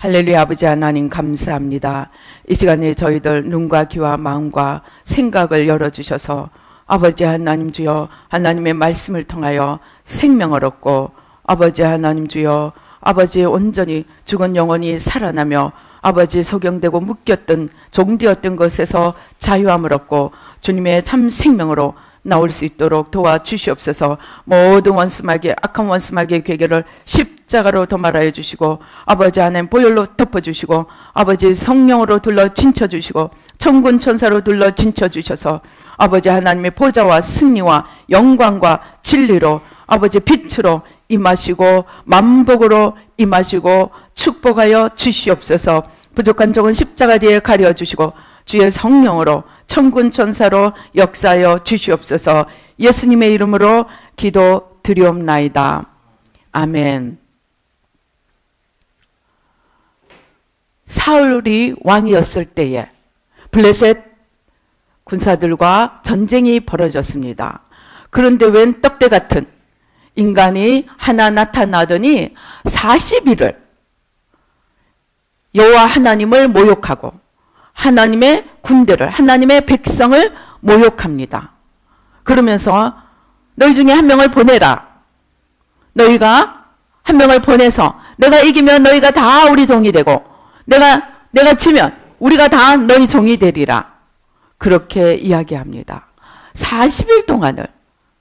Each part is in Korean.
할렐루야. 아버지 하나님 감사합니다. 이 시간에 저희들 눈과 귀와 마음과 생각을 열어주셔서 아버지 하나님 주여 하나님의 말씀을 통하여 생명을 얻고 아버지 하나님 주여 아버지 온전히 죽은 영혼이 살아나며 아버지 소경되고 묶였던 종되었던 것에서 자유함을 얻고 주님의 참 생명으로 나올 수 있도록 도와주시옵소서. 모든 원수마귀 악한 원수마귀의 괴계를 십자가로 도말하여 주시고 아버지 하나님 보혈로 덮어주시고 아버지 성령으로 둘러 진쳐주시고 천군 천사로 둘러 진쳐주셔서 아버지 하나님의 보좌와 승리와 영광과 진리로 아버지 빛으로 임하시고 만복으로 임하시고 축복하여 주시옵소서. 부족한 종은 십자가 뒤에 가려주시고 주의 성령으로 천군 천사로 역사하여 주시옵소서. 예수님의 이름으로 기도 드리옵나이다. 아멘. 사울이 왕이었을 때에 블레셋 군사들과 전쟁이 벌어졌습니다. 그런데 웬 떡대 같은 인간이 하나 나타나더니 40일을 여호와 하나님을 모욕하고 하나님의 군대를 하나님의 백성을 모욕합니다. 그러면서 너희 중에 한 명을 보내라. 너희가 한 명을 보내서 내가 이기면 너희가 다 우리 종이 되고 내가 지면 우리가 다 너희 종이 되리라. 그렇게 이야기합니다. 40일 동안을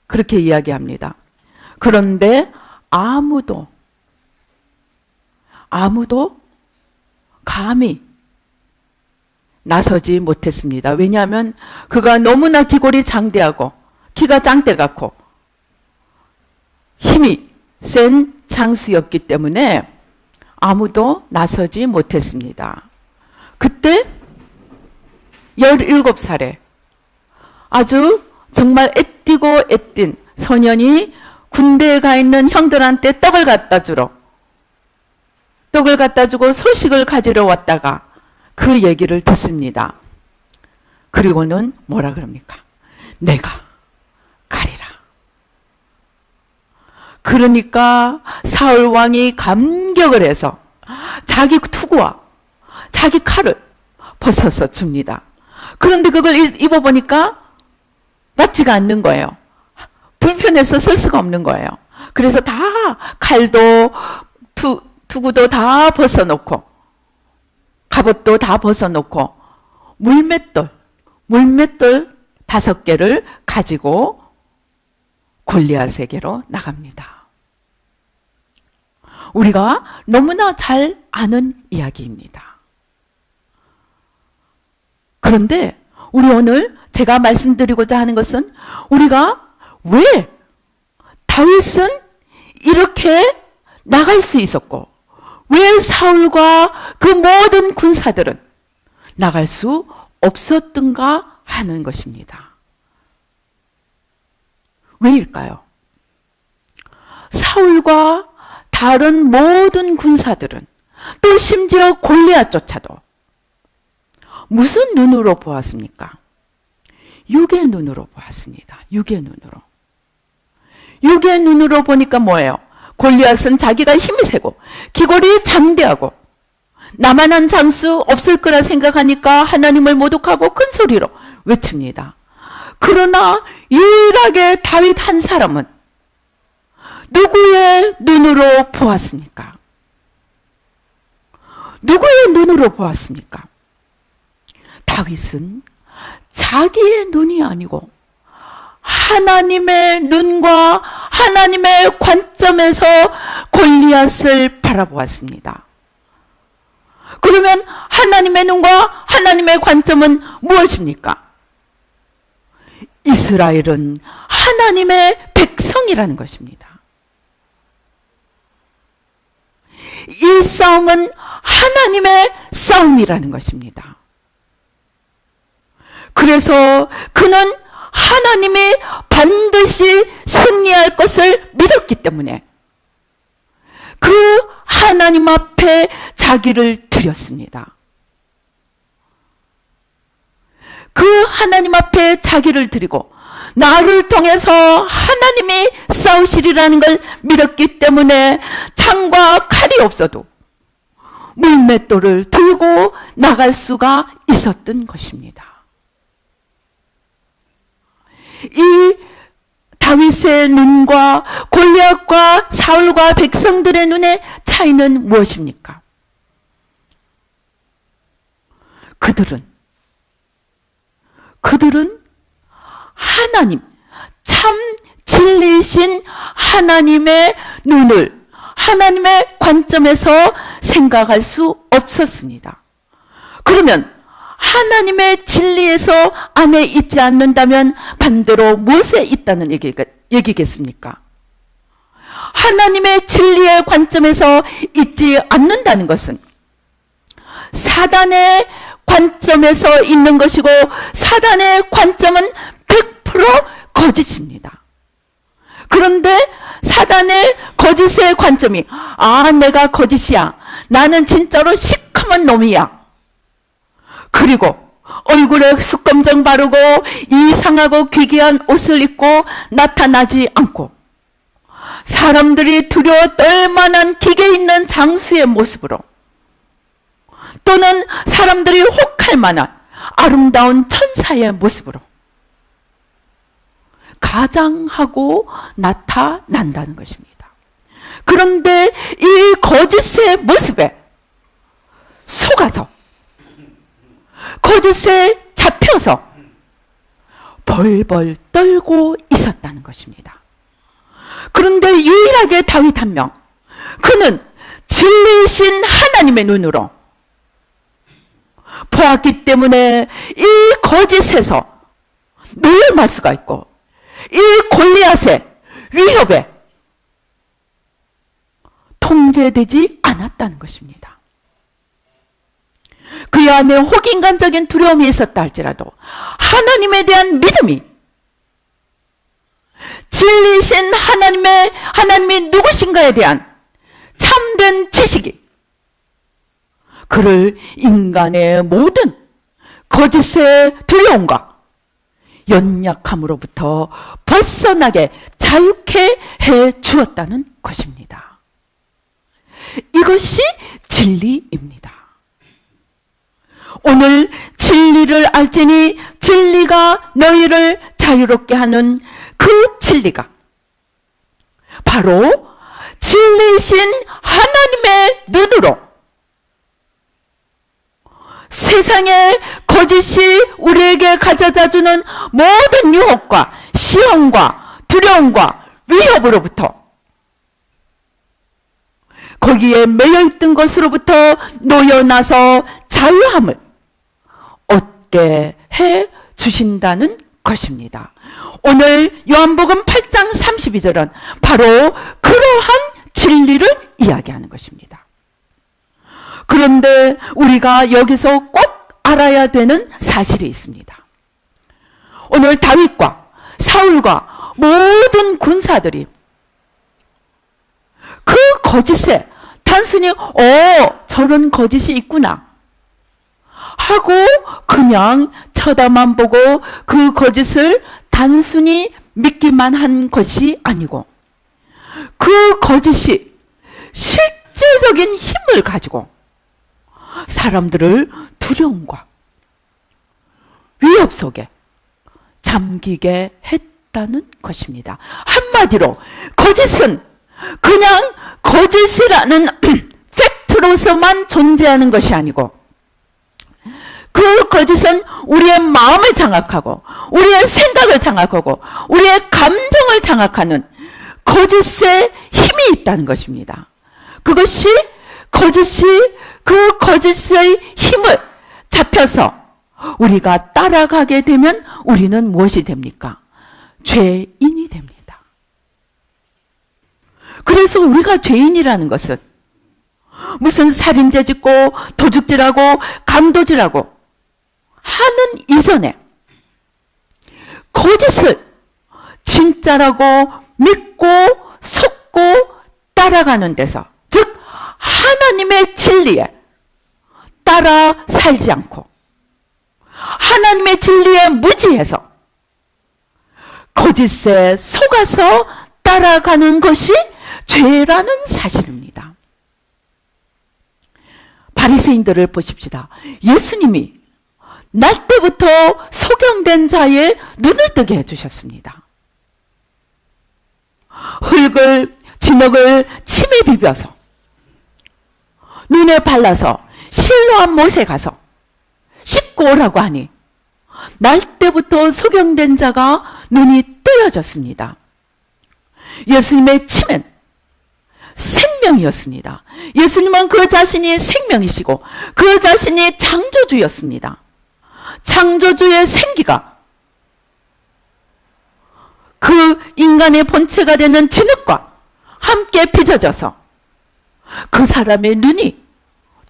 그렇게 이야기합니다. 그런데 아무도 감히 나서지 못했습니다. 왜냐하면 그가 너무나 기골이 장대하고 키가 짱대 같고 힘이 센 장수였기 때문에 아무도 나서지 못했습니다. 그때 17살에 아주 정말 애띠고 애띤 소년이 군대에 가 있는 형들한테 떡을 갖다 주고 소식을 가지러 왔다가 그 얘기를 듣습니다. 그리고는 뭐라 그럽니까? 내가 가리라. 그러니까 사울 왕이 감격을 해서 자기 투구와 자기 칼을 벗어서 줍니다. 그런데 그걸 입어보니까 맞지가 않는 거예요. 불편해서 쓸 수가 없는 거예요. 그래서 다 칼도 투구도 다 벗어놓고 갑옷도 다 벗어놓고 물맷돌 5개를 가지고 골리앗에게로 나갑니다. 우리가 너무나 잘 아는 이야기입니다. 그런데 우리 오늘 제가 말씀드리고자 하는 것은 우리가 왜 다윗은 이렇게 나갈 수 있었고 왜 사울과 그 모든 군사들은 나갈 수 없었던가 하는 것입니다. 왜일까요? 사울과 다른 모든 군사들은 또 심지어 골리앗조차도 무슨 눈으로 보았습니까? 육의 눈으로 보았습니다. 육의 눈으로 보니까 뭐예요? 골리앗은 자기가 힘이 세고 기골이 장대하고 나만한 장수 없을 거라 생각하니까 하나님을 모독하고 큰 소리로 외칩니다. 그러나 유일하게 다윗 한 사람은 누구의 눈으로 보았습니까? 누구의 눈으로 보았습니까? 다윗은 자기의 눈이 아니고 하나님의 눈과 하나님의 관점에서 골리앗을 바라보았습니다. 그러면 하나님의 눈과 하나님의 관점은 무엇입니까? 이스라엘은 하나님의 백성이라는 것입니다. 이 싸움은 하나님의 싸움이라는 것입니다. 그래서 그는 하나님이 반드시 승리할 것을 믿었기 때문에 그 하나님 앞에 자기를 드렸습니다. 그 하나님 앞에 자기를 드리고 나를 통해서 하나님이 싸우시리라는 걸 믿었기 때문에 창과 칼이 없어도 물맷돌을 들고 나갈 수가 있었던 것입니다. 이 다윗의 눈과 골리앗과 사울과 백성들의 눈의 차이는 무엇입니까? 그들은 하나님, 참 진리이신 하나님의 눈을 하나님의 관점에서 생각할 수 없었습니다. 그러면 하나님의 진리에서 안에 있지 않는다면 반대로 무엇에 있다는 얘기겠습니까? 하나님의 진리의 관점에서 있지 않는다는 것은 사단의 관점에서 있는 것이고, 사단의 관점은 100% 거짓입니다. 그런데 사단의 거짓의 관점이, 내가 거짓이야, 나는 진짜로 시커먼 놈이야, 그리고 얼굴에 숯검정 바르고 이상하고 귀귀한 옷을 입고 나타나지 않고 사람들이 두려워 떨 만한 기계 있는 장수의 모습으로, 또는 사람들이 혹할 만한 아름다운 천사의 모습으로 가장하고 나타난다는 것입니다. 그런데 이 거짓의 모습에 속아서, 거짓에 잡혀서 벌벌 떨고 있었다는 것입니다. 그런데 유일하게 다윗 한 명, 그는 진리이신 하나님의 눈으로 보았기 때문에 이 거짓에서 놀랄 수가 있고, 이 골리앗의 위협에 통제되지 않았다는 것입니다. 그 안에 혹인간적인 두려움이 있었다 할지라도 하나님에 대한 믿음이, 진리신 하나님이 누구신가에 대한 참된 지식이 그를 인간의 모든 거짓의 두려움과 연약함으로부터 벗어나게 자유케 해 주었다는 것입니다. 이것이 진리입니다. 오늘 진리를 알지니 진리가 너희를 자유롭게 하는 그 진리가 바로 진리이신 하나님의 눈으로 세상의 거짓이 우리에게 가져다주는 모든 유혹과 시험과 두려움과 위협으로부터, 거기에 매여있던 것으로부터 놓여나서 자유함을 얻게 해 주신다는 것입니다. 오늘 요한복음 8장 32절은 바로 그러한 진리를 이야기하는 것입니다. 그런데 우리가 여기서 꼭 알아야 되는 사실이 있습니다. 오늘 다윗과 사울과 모든 군사들이 그 거짓에 단순히 저런 거짓이 있구나 하고 그냥 쳐다만 보고 그 거짓을 단순히 믿기만 한 것이 아니고, 그 거짓이 실제적인 힘을 가지고 사람들을 두려움과 위협 속에 잠기게 했다는 것입니다. 한마디로 거짓은 그냥 거짓이라는 팩트로서만 존재하는 것이 아니고, 그 거짓은 우리의 마음을 장악하고 우리의 생각을 장악하고 우리의 감정을 장악하는 거짓의 힘이 있다는 것입니다. 그것이 그 거짓의 힘을 잡혀서 우리가 따라가게 되면 우리는 무엇이 됩니까? 죄인이 됩니다. 그래서 우리가 죄인이라는 것은 무슨 살인죄 짓고 도둑질하고 강도질하고 하는 이전에 거짓을 진짜라고 믿고 속고 따라가는 데서, 즉 하나님의 진리에 따라 살지 않고 하나님의 진리에 무지해서 거짓에 속아서 따라가는 것이 죄라는 사실입니다. 바리새인들을 보십시다. 예수님이 날 때부터 소경된 자의 눈을 뜨게 해주셨습니다. 흙을, 진흙을 침에 비벼서 눈에 발라서 실로암 못에 가서 씻고 오라고 하니 날 때부터 소경된 자가 눈이 뜨여졌습니다. 예수님의 침은 생명이었습니다. 예수님은 그 자신이 생명이시고 그 자신이 창조주였습니다. 창조주의 생기가 그 인간의 본체가 되는 진흙과 함께 빚어져서 그 사람의 눈이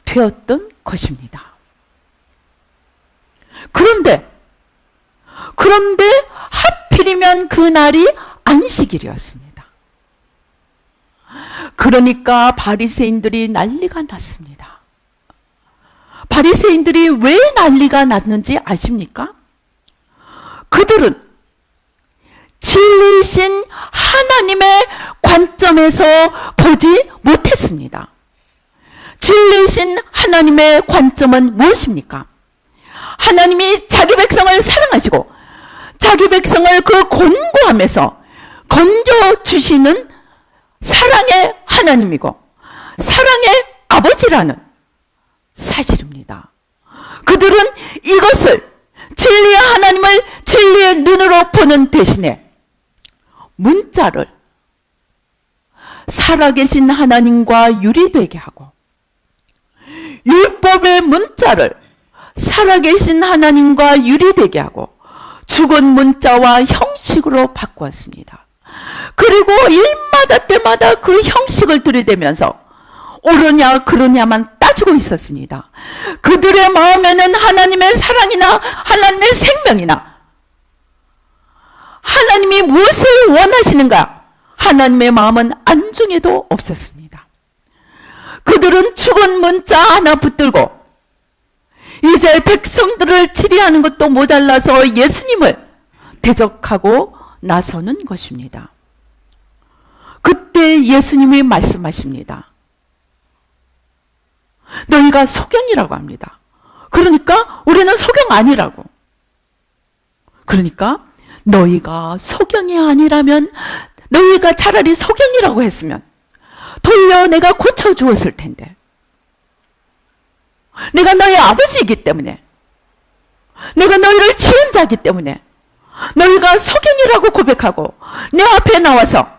되었던 것입니다. 그런데 하필이면 그날이 안식일이었습니다. 그러니까 바리새인들이 난리가 났습니다. 바리새인들이 왜 난리가 났는지 아십니까? 그들은 진리신 하나님의 관점에서 보지 못했습니다. 진리신 하나님의 관점은 무엇입니까? 하나님이 자기 백성을 사랑하시고 자기 백성을 그 곤고함에서 건져주시는 사랑의 하나님이고 사랑의 아버지라는 사실입니다. 그들은 이것을 진리의 하나님을 진리의 눈으로 보는 대신에 문자를 살아계신 하나님과 유리되게 하고 율법의 문자를 살아계신 하나님과 유리되게 하고 죽은 문자와 형식으로 바꾸었습니다. 그리고 일마다 때마다 그 형식을 들이대면서 옳으냐 그르냐만 따지고 있었습니다. 그들의 마음에는 하나님의 사랑이나 하나님의 생명이나 하나님이 무엇을 원하시는가 하나님의 마음은 안중에도 없었습니다. 그들은 죽은 문자 하나 붙들고 이제 백성들을 치리하는 것도 모자라서 예수님을 대적하고 나서는 것입니다. 그때 예수님이 말씀하십니다. 너희가 소경이라고 합니다. 그러니까 우리는 소경 아니라고. 그러니까 너희가 소경이 아니라면 너희가 차라리 소경이라고 했으면 돌려 내가 고쳐주었을 텐데. 내가 너희 아버지이기 때문에 내가 너희를 지은 자이기 때문에 너희가 소경이라고 고백하고 내 앞에 나와서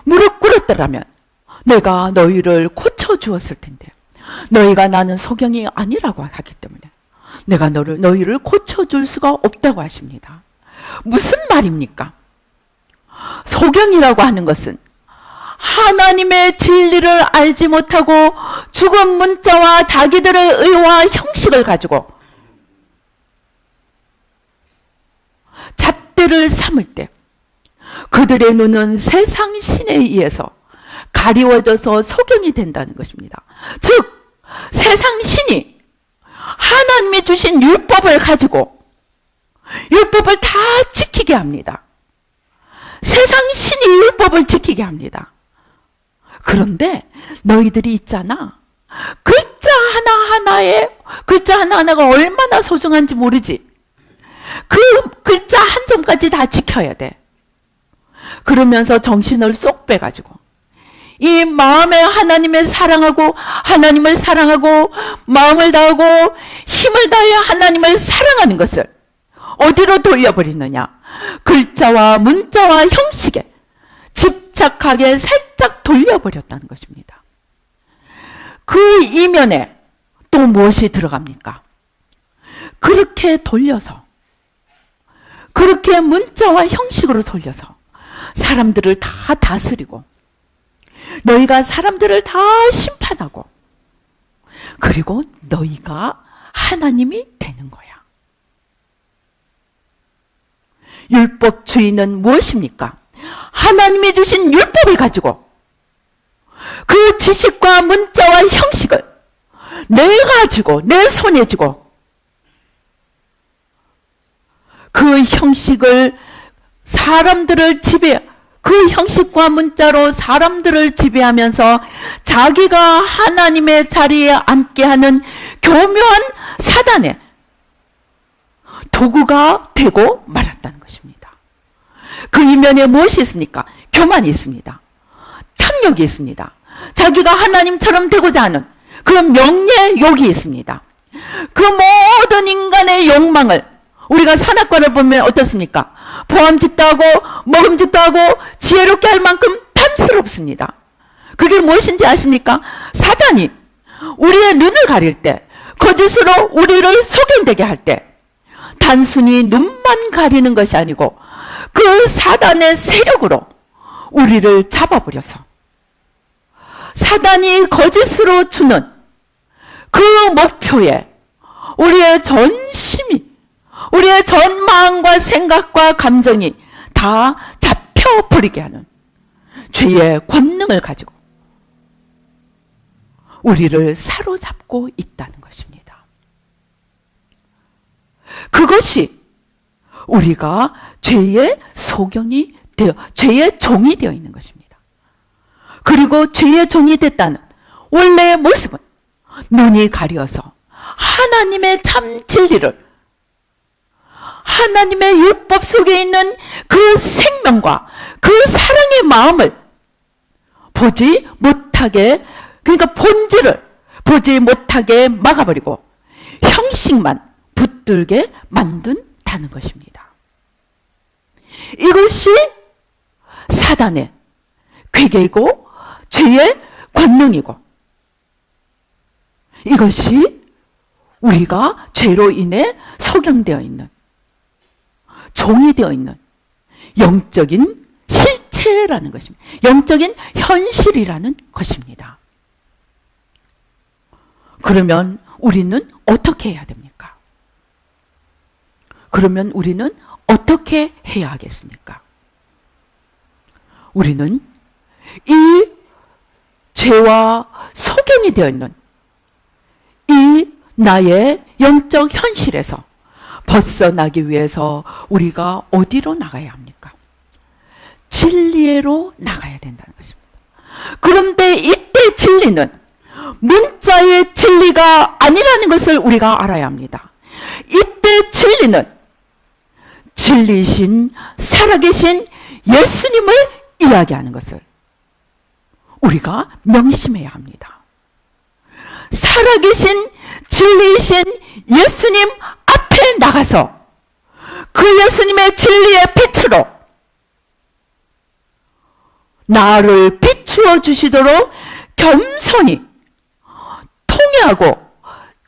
무릎 꿇었더라면 내가 너희를 고쳐주었을 텐데 너희가 나는 소경이 아니라고 하기 때문에 내가 너희를 고쳐줄 수가 없다고 하십니다. 무슨 말입니까? 소경이라고 하는 것은 하나님의 진리를 알지 못하고 죽은 문자와 자기들의 의와 형식을 가지고 잣대를 삼을 때 그들의 눈은 세상 신에 의해서 가리워져서 소경이 된다는 것입니다. 즉 세상 신이 하나님이 주신 율법을 가지고 율법을 다 지키게 합니다. 세상 신이 율법을 지키게 합니다. 그런데 너희들이 있잖아. 글자 하나하나가 얼마나 소중한지 모르지. 그 글자 한 점까지 다 지켜야 돼. 그러면서 정신을 쏙 빼가지고 이 마음에 하나님을 사랑하고 마음을 다하고 힘을 다해 하나님을 사랑하는 것을 어디로 돌려버리느냐? 글자와 문자와 형식에 집착하게 살짝 돌려버렸다는 것입니다. 그 이면에 또 무엇이 들어갑니까? 그렇게 돌려서 그렇게 문자와 형식으로 돌려서 사람들을 다 다스리고 너희가 사람들을 다 심판하고 그리고 너희가 하나님이 되는 거야. 율법주의는 무엇입니까? 하나님이 주신 율법을 가지고 그 지식과 문자와 형식을 내가 쥐고 내 손에 쥐고 그 형식을 사람들을 지배 그 형식과 문자로 사람들을 지배하면서 자기가 하나님의 자리에 앉게 하는 교묘한 사단의 도구가 되고 말았다는 것입니다. 그 이면에 무엇이 있습니까? 교만이 있습니다. 탐욕이 있습니다. 자기가 하나님처럼 되고자 하는 그 명예욕이 있습니다. 그 모든 인간의 욕망을 우리가 선악과를 보면 어떻습니까? 보암직도 하고 먹음직도 하고 지혜롭게 할 만큼 탐스럽습니다. 그게 무엇인지 아십니까? 사단이 우리의 눈을 가릴 때, 거짓으로 우리를 소견되게 할 때 단순히 눈만 가리는 것이 아니고 그 사단의 세력으로 우리를 잡아버려서 사단이 거짓으로 주는 그 목표에 우리의 전심이, 우리의 전 마음과 생각과 감정이 다 잡혀버리게 하는 죄의 권능을 가지고 우리를 사로잡고 있다는 것입니다. 그것이 우리가 죄의 소경이 되어, 죄의 종이 되어 있는 것입니다. 그리고 죄의 종이 됐다는 원래의 모습은 눈이 가려서 하나님의 참 진리를, 하나님의 율법 속에 있는 그 생명과 그 사랑의 마음을 보지 못하게, 그러니까 본질을 보지 못하게 막아버리고 형식만 붙들게 만든다는 것입니다. 이것이 사단의 괴계이고 죄의 권능이고, 이것이 우리가 죄로 인해 소경되어 있는, 종이 되어 있는 영적인 실체라는 것입니다. 영적인 현실이라는 것입니다. 그러면 우리는 어떻게 해야 됩니까? 그러면 우리는 어떻게 해야 하겠습니까? 우리는 이 죄와 소경이 되어 있는 이 나의 영적 현실에서 벗어나기 위해서 우리가 어디로 나가야 합니까? 진리로 나가야 된다는 것입니다. 그런데 이때 진리는 문자의 진리가 아니라는 것을 우리가 알아야 합니다. 이때 진리는 진리신 살아계신 예수님을 이야기하는 것을 우리가 명심해야 합니다. 살아계신 진리이신 예수님 앞에 나가서 그 예수님의 진리의 빛으로 나를 비추어 주시도록 겸손히 통회하고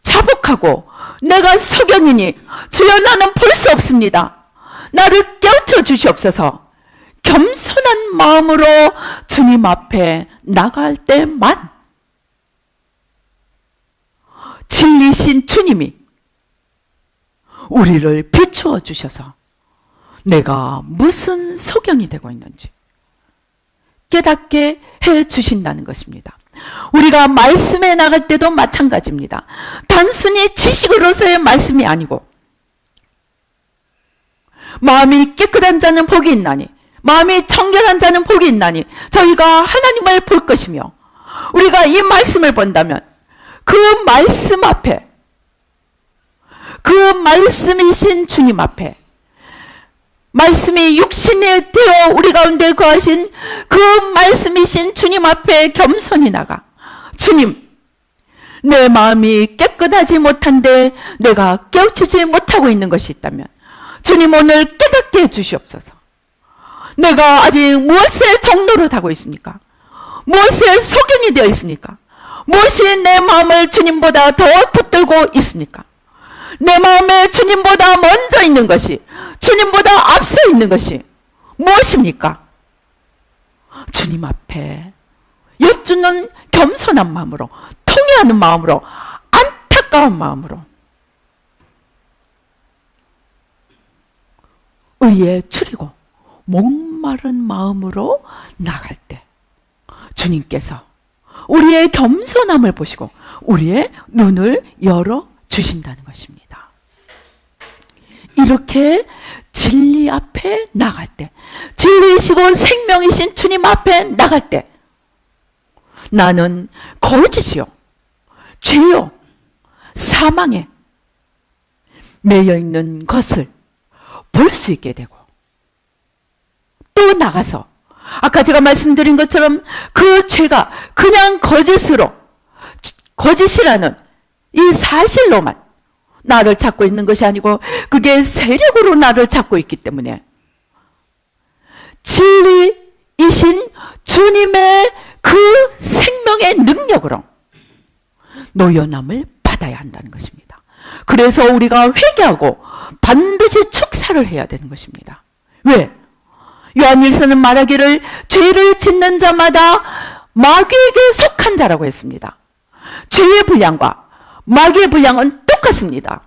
자복하고, 내가 소경이니 주여 나는 볼 수 없습니다, 나를 깨우쳐 주시옵소서, 겸손한 마음으로 주님 앞에 나갈 때만 진리신 주님이 우리를 비추어 주셔서 내가 무슨 소경이 되고 있는지 깨닫게 해 주신다는 것입니다. 우리가 말씀에 나갈 때도 마찬가지입니다. 단순히 지식으로서의 말씀이 아니고, 마음이 깨끗한 자는 복이 있나니, 마음이 청결한 자는 복이 있나니 저희가 하나님을 볼 것이며, 우리가 이 말씀을 본다면 그 말씀 앞에, 그 말씀이신 주님 앞에, 말씀이 육신에 되어 우리 가운데 거하신 그 말씀이신 주님 앞에 겸손히 나가, 주님, 내 마음이 깨끗하지 못한데 내가 깨우치지 못하고 있는 것이 있다면 주님 오늘 깨닫게 해주시옵소서. 내가 아직 무엇의 종로를 타고 있습니까? 무엇의 소견이 되어 있습니까? 무엇이 내 마음을 주님보다 더 붙들고 있습니까? 내 마음에 주님보다 먼저 있는 것이, 주님보다 앞서 있는 것이 무엇입니까? 주님 앞에 여쭈는 겸손한 마음으로, 통회하는 마음으로, 안타까운 마음으로, 의에 추리고 목마른 마음으로 나갈 때 주님께서 우리의 겸손함을 보시고 우리의 눈을 열어 주신다는 것입니다. 이렇게 진리 앞에 나갈 때, 진리이시고 생명이신 주님 앞에 나갈 때 나는 거짓이요, 죄요, 사망에 매여 있는 것을 볼 수 있게 되고, 또 나가서 아까 제가 말씀드린 것처럼 그 죄가 그냥 거짓이라는 이 사실로만 나를 찾고 있는 것이 아니고 그게 세력으로 나를 찾고 있기 때문에 진리이신 주님의 그 생명의 능력으로 노연함을 받아야 한다는 것입니다. 그래서 우리가 회개하고 반드시 축사를 해야 되는 것입니다. 왜? 요한일서는 말하기를 죄를 짓는 자마다 마귀에게 속한 자라고 했습니다. 죄의 분량과 마귀의 분량은 똑같습니다.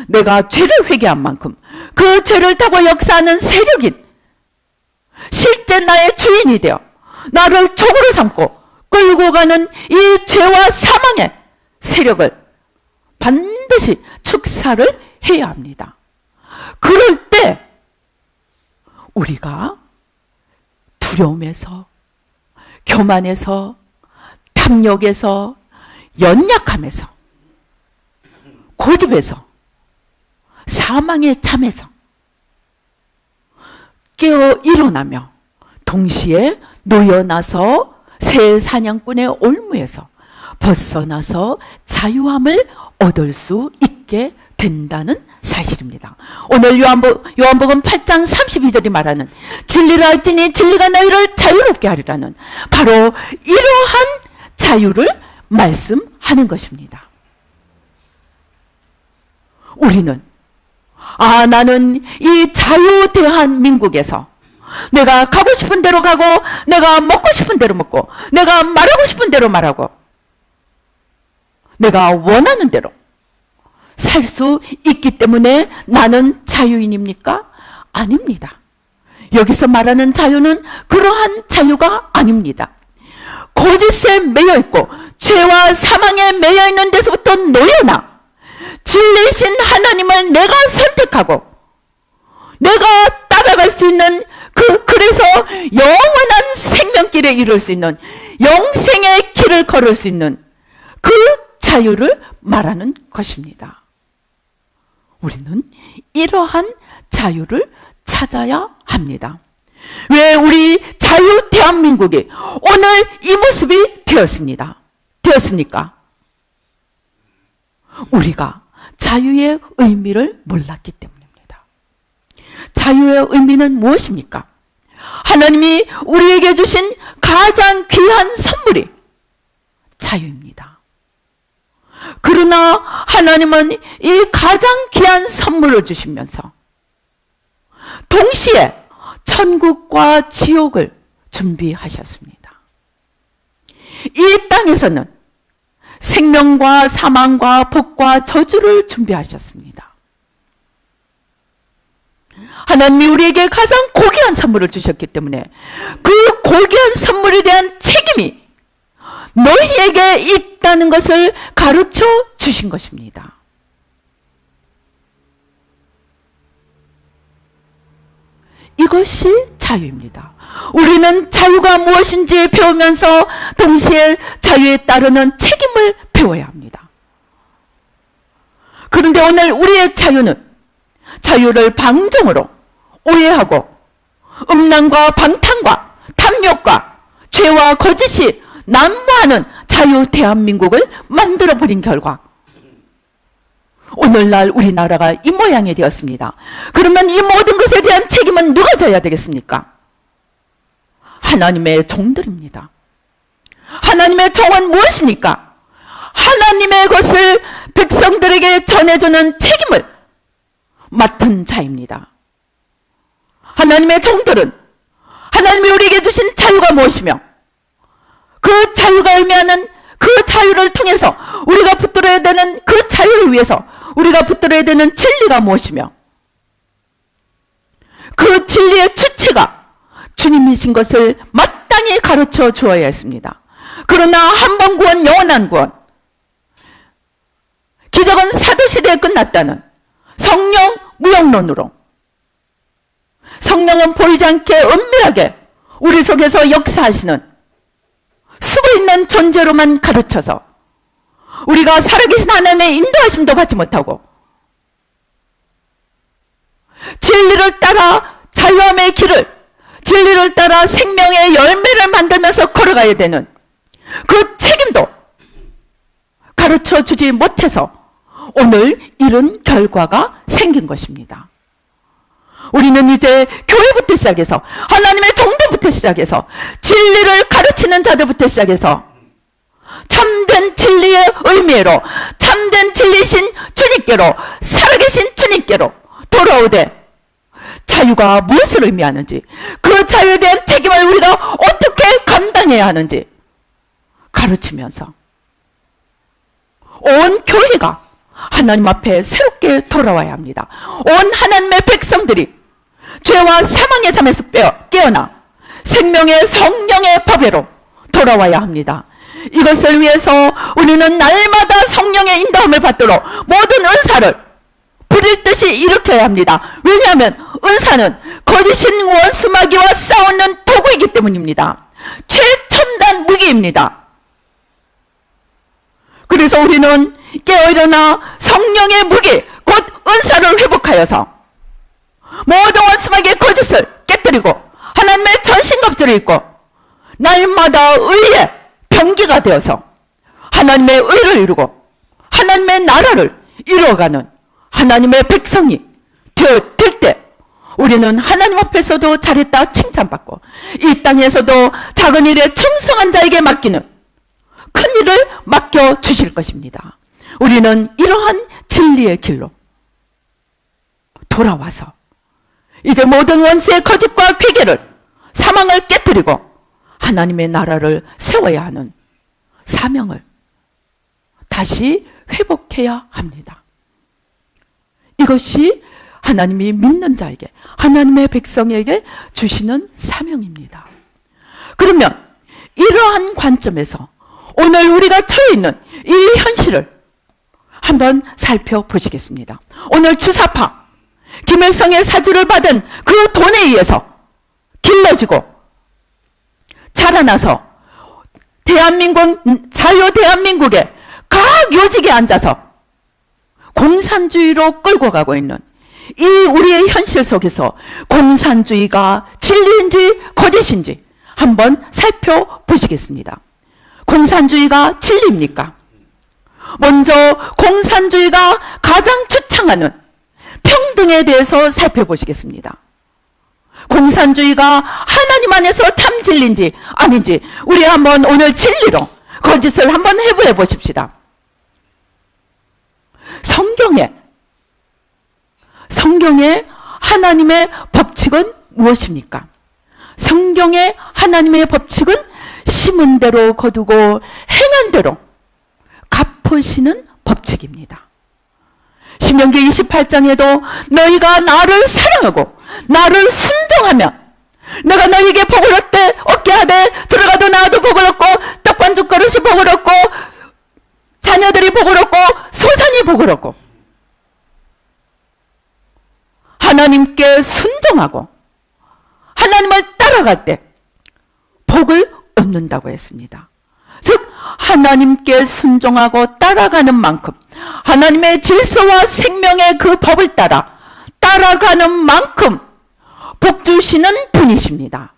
내가 죄를 회개한 만큼 그 죄를 타고 역사하는 세력인 실제 나의 주인이 되어 나를 종으로 삼고 끌고 가는 이 죄와 사망의 세력을 반드시 축사를 해야 합니다. 그럴 때 우리가 두려움에서, 교만에서, 탐욕에서, 연약함에서, 고집에서, 사망의 잠에서 깨어 일어나며 동시에 놓여나서 새 사냥꾼의 올무에서 벗어나서 자유함을 얻을 수 있게 된다는 사실입니다. 오늘 요한복음 8장 32절이 말하는 진리를 알지니 진리가 너희를 자유롭게 하리라는 바로 이러한 자유를 말씀하는 것입니다. 우리는 나는 이 자유대한민국에서 내가 가고 싶은 대로 가고 내가 먹고 싶은 대로 먹고 내가 말하고 싶은 대로 말하고 내가 원하는 대로 살 수 있기 때문에 나는 자유인입니까? 아닙니다. 여기서 말하는 자유는 그러한 자유가 아닙니다. 거짓에 매여있고 죄와 사망에 매여있는 데서부터 놓여나 진리이신 하나님을 내가 선택하고 내가 따라갈 수 있는 그래서 영원한 생명길에 이룰 수 있는 영생의 길을 걸을 수 있는 그 자유를 말하는 것입니다. 우리는 이러한 자유를 찾아야 합니다. 왜 우리 자유 대한민국이 오늘 이 모습이 되었습니까? 우리가 자유의 의미를 몰랐기 때문입니다. 자유의 의미는 무엇입니까? 하나님이 우리에게 주신 가장 귀한 선물이 자유입니다. 그러나 하나님은 이 가장 귀한 선물을 주시면서 동시에 천국과 지옥을 준비하셨습니다. 이 땅에서는 생명과 사망과 복과 저주를 준비하셨습니다. 하나님이 우리에게 가장 고귀한 선물을 주셨기 때문에 그 고귀한 선물에 대한 책임이 너희에게 있다는 것을 가르쳐 주신 것입니다. 이것이 자유입니다. 우리는 자유가 무엇인지 배우면서 동시에 자유에 따르는 책임을 배워야 합니다. 그런데 오늘 우리의 자유를 방종으로 오해하고 음란과 방탕과 탐욕과 죄와 거짓이 난무하는 자유 대한민국을 만들어버린 결과 오늘날 우리나라가 이 모양이 되었습니다. 그러면 이 모든 것에 대한 책임은 누가 져야 되겠습니까? 하나님의 종들입니다. 하나님의 종은 무엇입니까? 하나님의 것을 백성들에게 전해주는 책임을 맡은 자입니다. 하나님의 종들은 하나님이 우리에게 주신 자유가 무엇이며 그 자유가 의미하는 그 자유를 통해서 우리가 붙들어야 되는 그 자유를 위해서 우리가 붙들어야 되는 진리가 무엇이며 그 진리의 주체가 주님이신 것을 마땅히 가르쳐 주어야 했습니다. 그러나 한 번 구원 영원한 구원, 기적은 사도시대에 끝났다는 성령 무용론으로 성령은 보이지 않게 은밀하게 우리 속에서 역사하시는 숨어있는 존재로만 가르쳐서 우리가 살아계신 하나님의 인도하심도 받지 못하고 진리를 따라 자유함의 길을, 진리를 따라 생명의 열매를 만들면서 걸어가야 되는 그 책임도 가르쳐 주지 못해서 오늘 이런 결과가 생긴 것입니다. 우리는 이제 교회부터 시작해서 하나님의 종들부터 시작해서 진리를 가르치는 자들부터 시작해서 참된 진리의 의미로 참된 진리신 주님께로 살아계신 주님께로 돌아오되 자유가 무엇을 의미하는지 그 자유에 대한 책임을 우리가 어떻게 감당해야 하는지 가르치면서 온 교회가 하나님 앞에 새롭게 돌아와야 합니다. 온 하나님의 백성들이 죄와 사망의 잠에서 깨어나 생명의 성령의 법외로 돌아와야 합니다. 이것을 위해서 우리는 날마다 성령의 인도함을 받도록 모든 은사를 부릴 듯이 일으켜야 합니다. 왜냐하면 은사는 거짓인 원수마귀와 싸우는 도구이기 때문입니다. 최첨단 무기입니다. 그래서 우리는 깨어일어나 성령의 무기 곧 은사를 회복하여서 모든 원수마귀의 거짓을 깨뜨리고 하나님의 전신갑주를 입고 날마다 의의 병기가 되어서 하나님의 의를 이루고 하나님의 나라를 이루어가는 하나님의 백성이 될 때 우리는 하나님 앞에서도 잘했다 칭찬받고 이 땅에서도 작은 일에 충성한 자에게 맡기는 큰 일을 맡겨주실 것입니다. 우리는 이러한 진리의 길로 돌아와서 이제 모든 원수의 거짓과 괴계를 사망을 깨뜨리고 하나님의 나라를 세워야 하는 사명을 다시 회복해야 합니다. 이것이 하나님이 믿는 자에게 하나님의 백성에게 주시는 사명입니다. 그러면 이러한 관점에서 오늘 우리가 처해 있는 이 현실을 한번 살펴보시겠습니다. 오늘 주사파 김일성의 사주를 받은 그 돈에 의해서 길러지고 자라나서 자유 대한민국의 각 요직에 앉아서 공산주의로 끌고 가고 있는 이 우리의 현실 속에서 공산주의가 진리인지 거짓인지 한번 살펴보시겠습니다. 공산주의가 진리입니까? 먼저 공산주의가 가장 주창하는 평등에 대해서 살펴보시겠습니다. 공산주의가 하나님 안에서 참 진리인지 아닌지 우리 한번 오늘 진리로 거짓을 한번 해부해 보십시다. 성경의 하나님의 법칙은 무엇입니까? 성경의 하나님의 법칙은 심은 대로 거두고 행한 대로 갚으시는 법칙입니다. 신명기 28장에도 너희가 나를 사랑하고 나를 순종하면 내가 너희에게 복을 얻게 하되 들어가도 나와도 복을 얻고 떡반죽 그릇이 복을 얻고 자녀들이 복을 얻고 소산이 복을 얻고 하나님께 순종하고 하나님을 따라갈 때 복을 얻는다고 했습니다. 즉 하나님께 순종하고 따라가는 만큼 하나님의 질서와 생명의 그 법을 따라가는 만큼 복 주시는 분이십니다.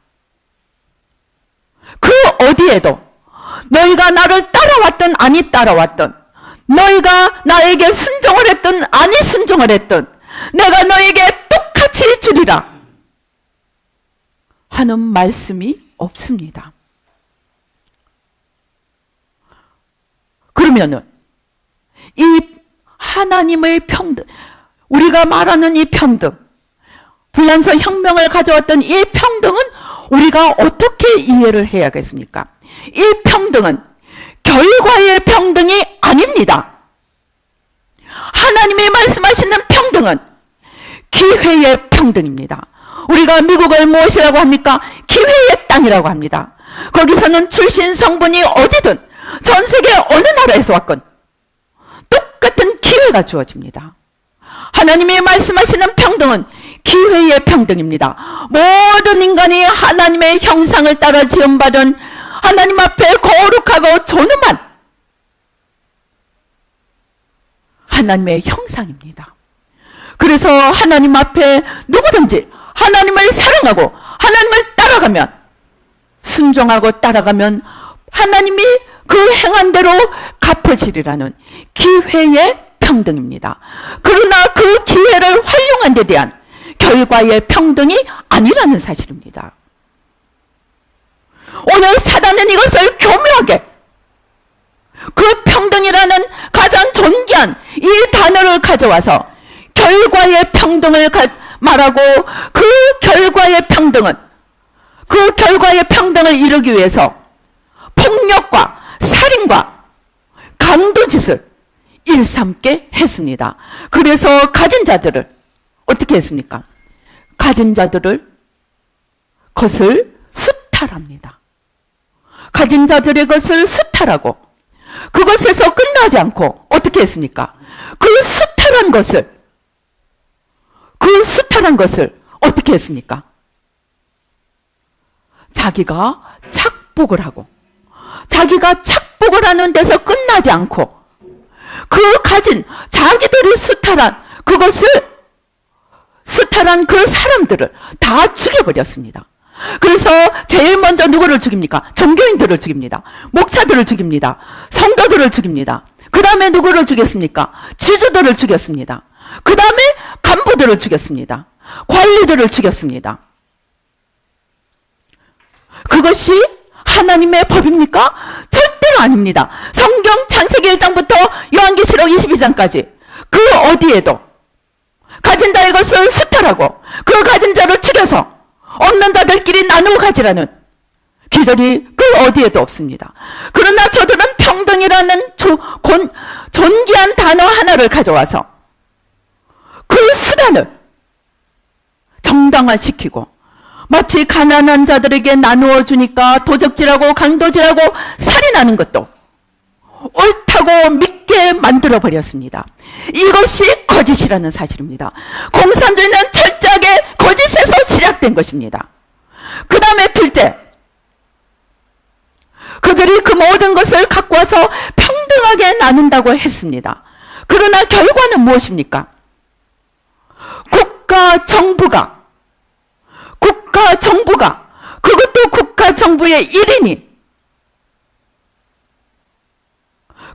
그 어디에도 너희가 나를 따라왔든 아니 따라왔든 너희가 나에게 순종을 했든 아니 순종을 했든 내가 너에게 똑같이 주리라 하는 말씀이 없습니다. 그러면은 이 하나님의 평등, 우리가 말하는 이 평등, 불란서 혁명을 가져왔던 이 평등은 우리가 어떻게 이해를 해야겠습니까? 이 평등은 결과의 평등이 아닙니다. 하나님이 말씀하시는 평등은 기회의 평등입니다. 우리가 미국을 무엇이라고 합니까? 기회의 땅이라고 합니다. 거기서는 출신 성분이 어디든 전 세계 어느 나라에서 왔건 똑같은 기회가 주어집니다. 하나님이 말씀하시는 평등은 기회의 평등입니다. 모든 인간이 하나님의 형상을 따라 지음받은 하나님 앞에 거룩하고 존엄한 하나님의 형상입니다. 그래서 하나님 앞에 누구든지 하나님을 사랑하고 하나님을 따라가면, 순종하고 따라가면 하나님이 그 행한 대로 갚으시리라는 기회의 평등입니다. 그러나 그 기회를 활용한 데 대한 결과의 평등이 아니라는 사실입니다. 오늘 사단은 이것을 교묘하게 그 평등이라는 가장 존귀한 이 단어를 가져와서 결과의 평등을 말하고, 그 결과의 평등을 이루기 위해서 폭력과 살인과 강도짓을 일삼게 했습니다. 그래서 가진 자들을 어떻게 했습니까? 가진 자들을 것을 수탈합니다. 가진 자들의 것을 수탈하고, 그것에서 끝나지 않고 어떻게 했습니까? 그 수탈한 것을 어떻게 했습니까? 자기가 착복을 하고, 자기가 착복을 하는 데서 끝나지 않고 그 가진 자기들이 수탈한 그 사람들을 다 죽여버렸습니다. 그래서 제일 먼저 누구를 죽입니까? 종교인들을 죽입니다. 목사들을 죽입니다. 성도들을 죽입니다. 그 다음에 누구를 죽였습니까? 지주들을 죽였습니다. 그 다음에 간부들을 죽였습니다. 관리들을 죽였습니다. 그것이 하나님의 법입니까? 절대로 아닙니다. 성경 창세기 1장부터 요한계시록 22장까지 그 어디에도 가진 자의 것을 수탈하고 그 가진 자를 죽여서 없는 자들끼리 나누어 가지라는 기절이 그 어디에도 없습니다. 그러나 저들은 평등이라는 존귀한 단어 하나를 가져와서 그 수단을 정당화시키고, 마치 가난한 자들에게 나누어 주니까 도적질하고 강도질하고 살인하는 것도 옳다고 믿게 만들어 버렸습니다. 이것이 거짓이라는 사실입니다. 공산주의는 철저하게 거짓에서 시작된 것입니다. 그 다음에 둘째, 그들이 그 모든 것을 갖고 와서 평등하게 나눈다고 했습니다. 그러나 결과는 무엇입니까? 국가 정부가 그것도 국가 정부의 일인이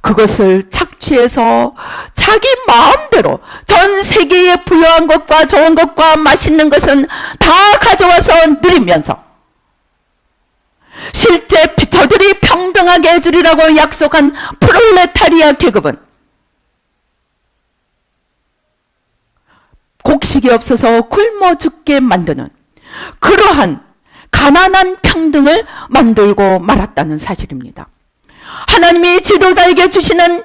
그것을 착취해서 자기 마음대로 전 세계에 부유한 것과 좋은 것과 맛있는 것은 다 가져와서 누리면서, 실제 저들이 평등하게 해주리라고 약속한 프롤레타리아 계급은 곡식이 없어서 굶어 죽게 만드는 그러한 가난한 평등을 만들고 말았다는 사실입니다. 하나님이 지도자에게 주시는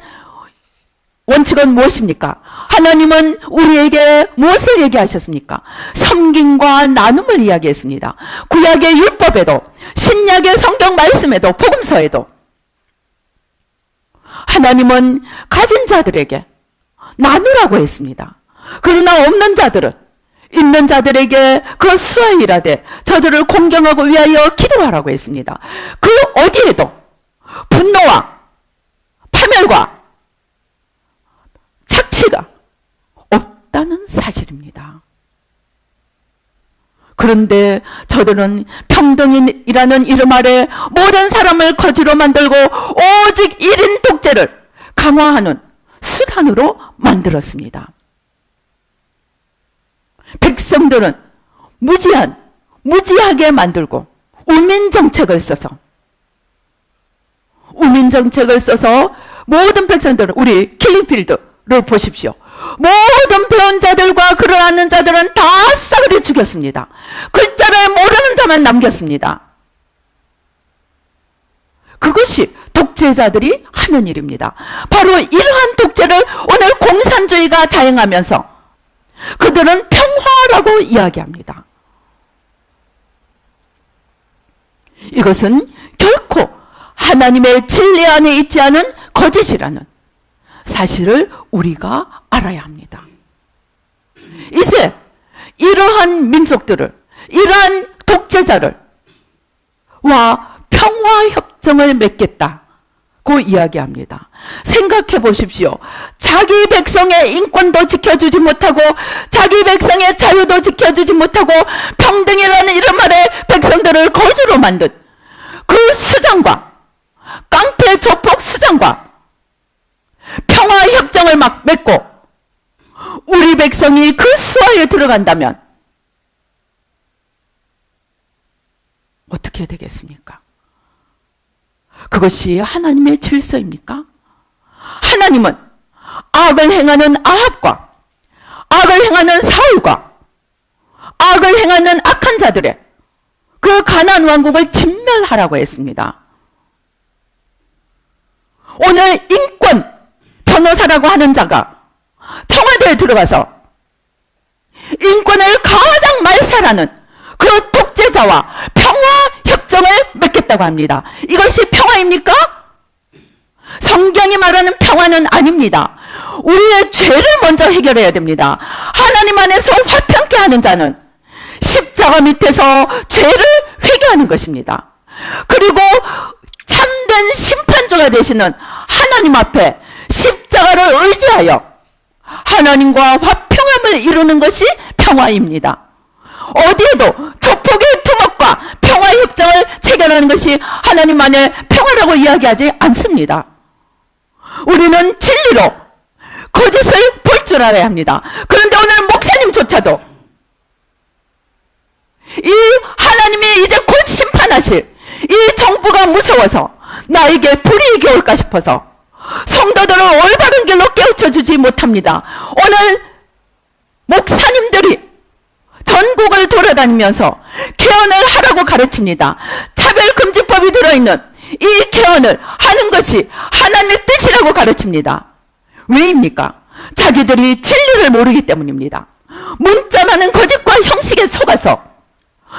원칙은 무엇입니까? 하나님은 우리에게 무엇을 얘기하셨습니까? 섬김과 나눔을 이야기했습니다. 구약의 율법에도, 신약의 성경 말씀에도, 복음서에도 하나님은 가진 자들에게 나누라고 했습니다. 그러나 없는 자들은 있는 자들에게 그 수하일하되 저들을 공경하고 위하여 기도하라고 했습니다. 그 어디에도 분노와 파멸과 착취가 없다는 사실입니다. 그런데 저들은 평등이라는 이름 아래 모든 사람을 거지로 만들고 오직 1인 독재를 강화하는 수단으로 만들었습니다. 백성들은 무지하게 만들고 우민정책을 써서 모든 백성들은, 우리 킬링필드를 보십시오. 모든 배운 자들과 그러는 자들은 다 싸그리 죽였습니다. 글자를 모르는 자만 남겼습니다. 그것이 독재자들이 하는 일입니다. 바로 이러한 독재를 오늘 공산주의가 자행하면서 그들은 평화라고 이야기합니다. 이것은 결코 하나님의 진리 안에 있지 않은 거짓이라는 사실을 우리가 알아야 합니다. 이제 이러한 민족들을, 이러한 독재자를 와 평화협정을 맺겠다고 이야기합니다. 생각해 보십시오. 자기 백성의 인권도 지켜주지 못하고 자기 백성의 자유도 지켜주지 못하고 평등이라는 이름 아래 백성들을 거주로 만든 그 수장과 깡패 조폭 수장과 평화협정을 막 맺고 우리 백성이 그 수하에 들어간다면 어떻게 되겠습니까? 그것이 하나님의 질서입니까? 하나님은 악을 행하는 아합과 악을 행하는 사울과 악을 행하는 악한 자들의 그 가나안 왕국을 진멸하라고 했습니다. 오늘 인권 변호사라고 하는 자가 청와대에 들어가서 인권을 가장 말살하는 그 독재자와 평화협정을 맺겠다고 합니다. 이것이 평화입니까? 성경이 말하는 평화는 아닙니다. 우리의 죄를 먼저 해결해야 됩니다. 하나님 안에서 화평케 하는 자는 십자가 밑에서 죄를 회개하는 것입니다. 그리고 참된 심판주가 되시는 하나님 앞에 십자가를 의지하여 하나님과 화평함을 이루는 것이 평화입니다. 어디에도 조폭의 두목과 평화협정을 체결하는 것이 하나님만의 평화라고 이야기하지 않습니다. 우리는 진리로 거짓을 볼 줄 알아야 합니다. 그런데 오늘 목사님조차도 이 하나님이 이제 곧 심판하실 이 정부가 무서워서 나에게 불이익이 올까 싶어서 성도들을 올바른 길로 깨우쳐주지 못합니다. 오늘 목사님들이 전국을 돌아다니면서 개헌을 하라고 가르칩니다. 차별금지법이 들어있는 이 개헌을 하는 것이 하나님의 뜻이라고 가르칩니다. 왜입니까? 자기들이 진리를 모르기 때문입니다. 문자라는 거짓과 형식에 속아서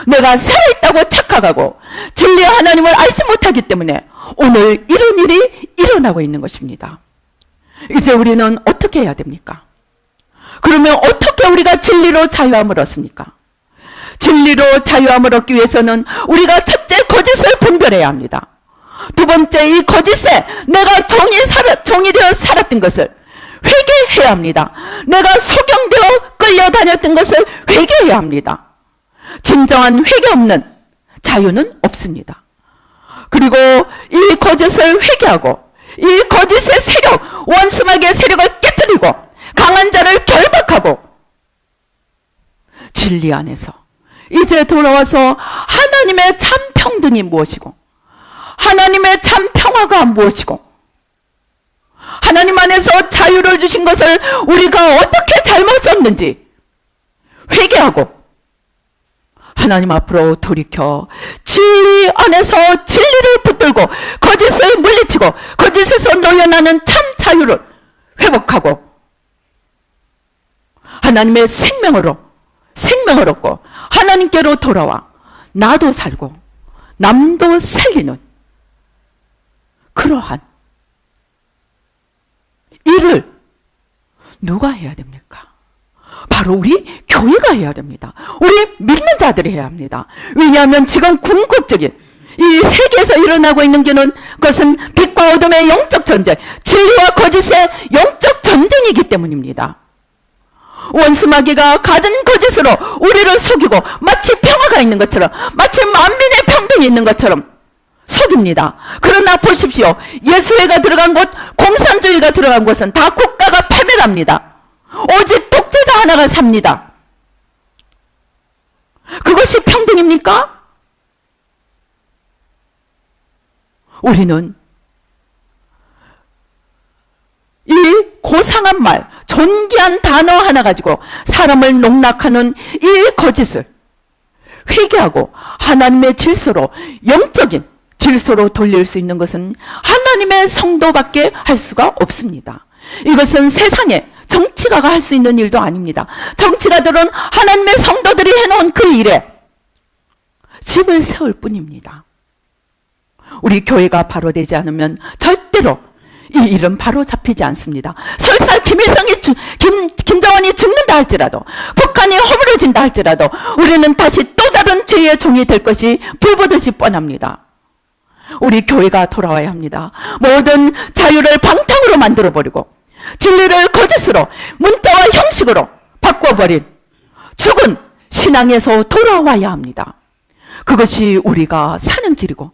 내가 살아있다고 착각하고 진리의 하나님을 알지 못하기 때문에 오늘 이런 일이 일어나고 있는 것입니다. 이제 우리는 어떻게 해야 됩니까? 그러면 어떻게 우리가 진리로 자유함을 얻습니까? 진리로 자유함을 얻기 위해서는 우리가 첫째 거짓을 분별해야 합니다. 두 번째, 이 거짓에 내가 종이 되어 살았던 것을 회개해야 합니다. 내가 소경되어 끌려다녔던 것을 회개해야 합니다. 진정한 회개 없는 자유는 없습니다. 그리고 이 거짓을 회개하고 이 거짓의 세력, 원수마귀의 세력을 깨뜨리고 강한 자를 결박하고 진리 안에서 이제 돌아와서 하나님의 참 평등이 무엇이고 하나님의 참 평화가 무엇이고 하나님 안에서 자유를 주신 것을 우리가 어떻게 잘못 썼는지 회개하고 하나님 앞으로 돌이켜 진리 안에서 진리를 붙들고 거짓을 물리치고 거짓에서 놓여나는 참 자유를 회복하고 하나님의 생명을 얻고 하나님께로 돌아와 나도 살고 남도 살리는 그러한 일을 누가 해야 됩니까? 바로 우리 교회가 해야 됩니다. 우리 믿는 자들이 해야 합니다. 왜냐하면 지금 궁극적인 이 세계에서 일어나고 있는 것은 빛과 어둠의 영적 전쟁, 진리와 거짓의 영적 전쟁이기 때문입니다. 원수마귀가 가진 거짓으로 우리를 속이고 마치 평화가 있는 것처럼 마치 만민의 평등이 있는 것처럼 속입니다. 그러나 보십시오. 예수회가 들어간 곳, 공산주의가 들어간 곳은 다 국가가 파멸합니다. 오직 독재자 하나가 삽니다. 그것이 평등입니까? 우리는 이 고상한 말, 존귀한 단어 하나 가지고 사람을 농락하는 이 거짓을 회개하고 하나님의 질서로, 영적인 질서로 돌릴 수 있는 것은 하나님의 성도밖에 할 수가 없습니다. 이것은 세상에 정치가가 할 수 있는 일도 아닙니다. 정치가들은 하나님의 성도들이 해놓은 그 일에 집을 세울 뿐입니다. 우리 교회가 바로 되지 않으면 절대로 이 일은 바로 잡히지 않습니다. 설사 김정은이 죽는다 할지라도, 혹하니 허물어진다 할지라도 우리는 다시 또 다른 죄의 종이 될 것이 불보듯이 뻔합니다. 우리 교회가 돌아와야 합니다. 모든 자유를 방탕으로 만들어버리고 진리를 거짓으로, 문자와 형식으로 바꿔버린 죽은 신앙에서 돌아와야 합니다. 그것이 우리가 사는 길이고,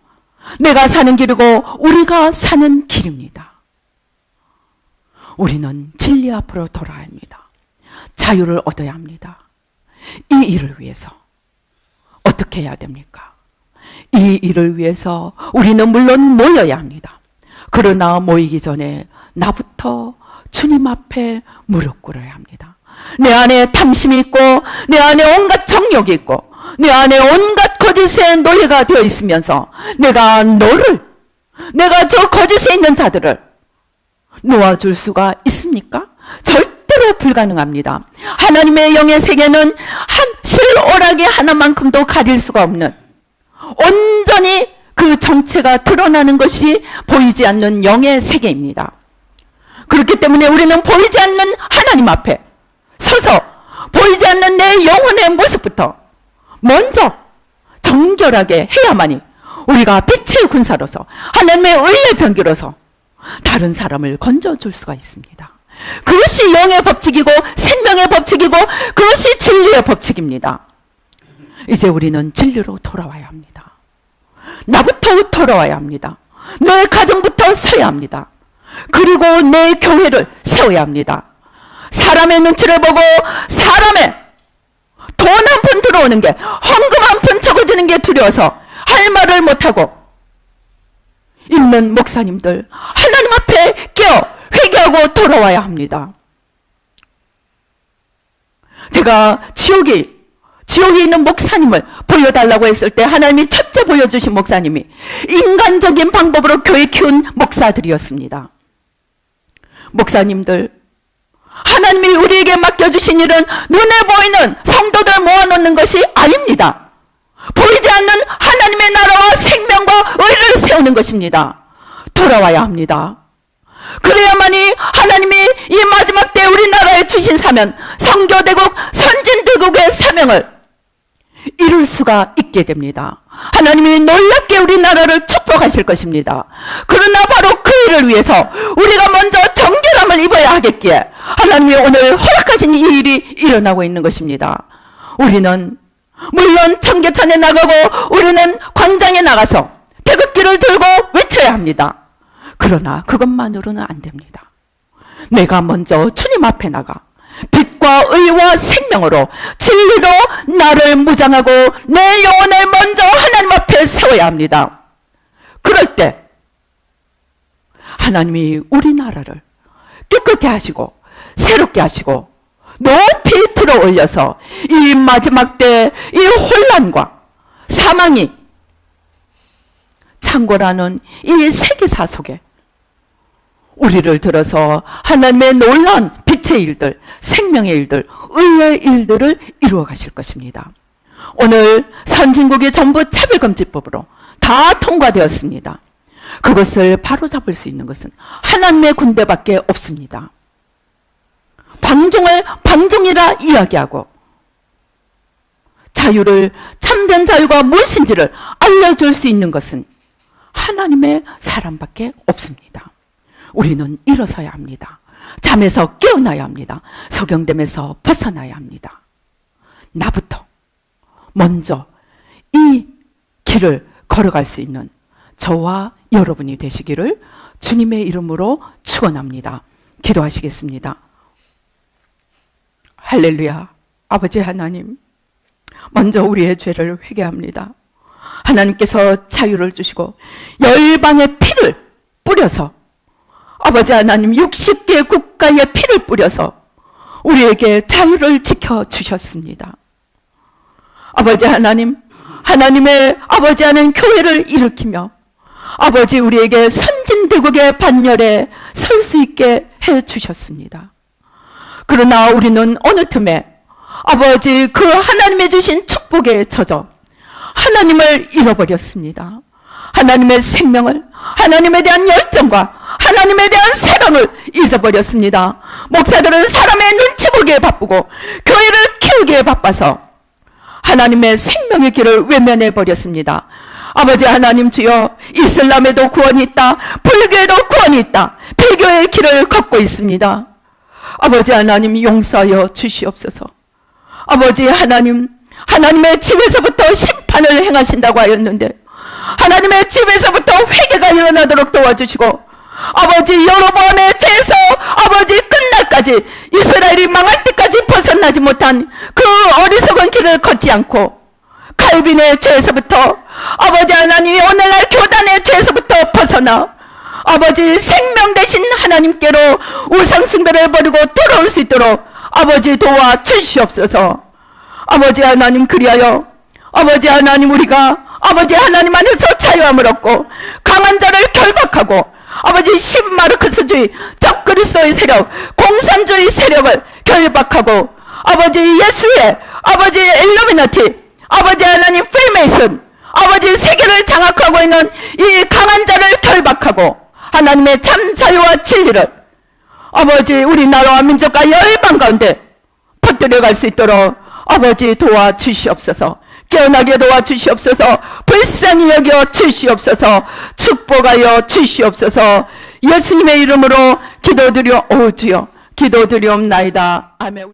내가 사는 길이고, 우리가 사는 길입니다. 우리는 진리 앞으로 돌아야 합니다. 자유를 얻어야 합니다. 이 일을 위해서 어떻게 해야 됩니까? 이 일을 위해서 우리는 물론 모여야 합니다. 그러나 모이기 전에 나부터 주님 앞에 무릎 꿇어야 합니다. 내 안에 탐심이 있고, 내 안에 온갖 정욕이 있고, 내 안에 온갖 거짓의 노예가 되어 있으면서 내가 저 거짓에 있는 자들을 놓아줄 수가 있습니까? 절대로 불가능합니다. 하나님의 영의 세계는 한 실오라기 하나만큼도 가릴 수가 없는, 온전히 그 정체가 드러나는 것이 보이지 않는 영의 세계입니다. 그렇기 때문에 우리는 보이지 않는 하나님 앞에 서서 보이지 않는 내 영혼의 모습부터 먼저 정결하게 해야만이 우리가 빛의 군사로서, 하나님의 의의 병기로서 다른 사람을 건져줄 수가 있습니다. 그것이 영의 법칙이고 생명의 법칙이고 그것이 진리의 법칙입니다. 이제 우리는 진리로 돌아와야 합니다. 나부터 돌아와야 합니다. 내 가정부터 서야 합니다. 그리고 내 교회를 세워야 합니다. 사람의 눈치를 보고 사람의 돈 한 푼 들어오는 게, 헌금 한 푼 적어지는 게 두려워서 할 말을 못하고 있는 목사님들, 하나님 앞에 깨어 회개하고 돌아와야 합니다. 제가 지옥에 있는 목사님을 보여달라고 했을 때 하나님이 첫째 보여주신 목사님이 인간적인 방법으로 교회 키운 목사들이었습니다. 목사님들, 하나님이 우리에게 맡겨주신 일은 눈에 보이는 성도들 모아놓는 것이 아닙니다. 보이지 않는 하나님의 나라와 생명과 의를 세우는 것입니다. 돌아와야 합니다. 그래야만이 하나님이 이 마지막 때 우리나라에 주신 사명, 선교대국, 선진대국의 사명을 이룰 수가 있게 됩니다. 하나님이 놀랍게 우리나라를 축복하실 것입니다. 그러나 바로 그 일을 위해서 우리가 먼저 정결함을 입어야 하겠기에 하나님이 오늘 허락하신 이 일이 일어나고 있는 것입니다. 우리는 물론 청계천에 나가고 우리는 광장에 나가서 태극기를 들고 외쳐야 합니다. 그러나 그것만으로는 안 됩니다. 내가 먼저 주님 앞에 나가 빛과 의와 생명으로 진리로 나를 무장하고 내 영혼을 먼저 하나님 앞에 세워야 합니다. 그럴 때 하나님이 우리나라를 깨끗게 하시고 새롭게 하시고 높이 들어 올려서 이 마지막 때 이 혼란과 사망이 창궐하는 이 세계사 속에 우리를 들어서 하나님의 놀라운 빛의 일들, 생명의 일들, 의의 일들을 이루어 가실 것입니다. 오늘 선진국이 전부 차별금지법으로 다 통과되었습니다. 그것을 바로잡을 수 있는 것은 하나님의 군대밖에 없습니다. 방종을 방종이라 이야기하고 자유를, 참된 자유가 무엇인지를 알려줄 수 있는 것은 하나님의 사람밖에 없습니다. 우리는 일어서야 합니다. 잠에서 깨어나야 합니다. 석영됨에서 벗어나야 합니다. 나부터 먼저 이 길을 걸어갈 수 있는 저와 여러분이 되시기를 주님의 이름으로 축원합니다. 기도하시겠습니다. 할렐루야. 아버지 하나님, 먼저 우리의 죄를 회개합니다. 하나님께서 자유를 주시고 열방의 피를 뿌려서, 아버지 하나님 60개 국가의 피를 뿌려서 우리에게 자유를 지켜주셨습니다. 아버지 하나님, 하나님의 아버지 하는 교회를 일으키며 아버지 우리에게 선진대국의 반열에 설 수 있게 해주셨습니다. 그러나 우리는 어느 틈에 아버지 그 하나님의 주신 축복에 젖어 하나님을 잃어버렸습니다. 하나님의 생명을, 하나님에 대한 열정과 하나님에 대한 사랑을 잊어버렸습니다. 목사들은 사람의 눈치 보기에 살기에 바쁘고 교회를 키우기에 바빠서 하나님의 생명의 길을 외면해 버렸습니다. 아버지 하나님 주여, 이슬람에도 구원이 있다, 불교에도 구원이 있다, 배교의 길을 걷고 있습니다. 아버지 하나님 용서하여 주시옵소서. 아버지 하나님, 하나님의 집에서부터 심판을 행하신다고 하였는데 하나님의 집에서부터 회개가 일어나도록 도와주시고, 아버지 여로보암의 죄에서 아버지 끝날까지 이스라엘이 망할 때까지 벗어나지 못한 그 어리석은 길을 걷지 않고 칼빈의 죄에서부터 아버지 하나님, 오늘날 교단의 죄에서부터 벗어나 아버지 생명 되신 하나님께로 우상숭배를 버리고 돌아올 수 있도록 아버지 도와주시옵소서. 아버지 하나님, 그리하여 아버지 하나님, 우리가 아버지 하나님 안에서 자유함을 얻고 강한 자를 결박하고 아버지 신마르크스주의, 적그리스도의 세력, 공산주의 세력을 결박하고 아버지 예수의 아버지 일루미나티, 아버지 하나님 프리메이슨, 아버지 세계를 장악하고 있는 이 강한 자를 결박하고 하나님의 참 자유와 진리를 아버지 우리나라와 민족과 열방 가운데 퍼뜨려갈 수 있도록 아버지 도와주시옵소서. 깨어나게 도와주시옵소서. 불쌍히 여겨 주시옵소서. 축복하여 주시옵소서. 예수님의 이름으로 기도드려, 오 주여, 기도드리옵나이다. 아멘.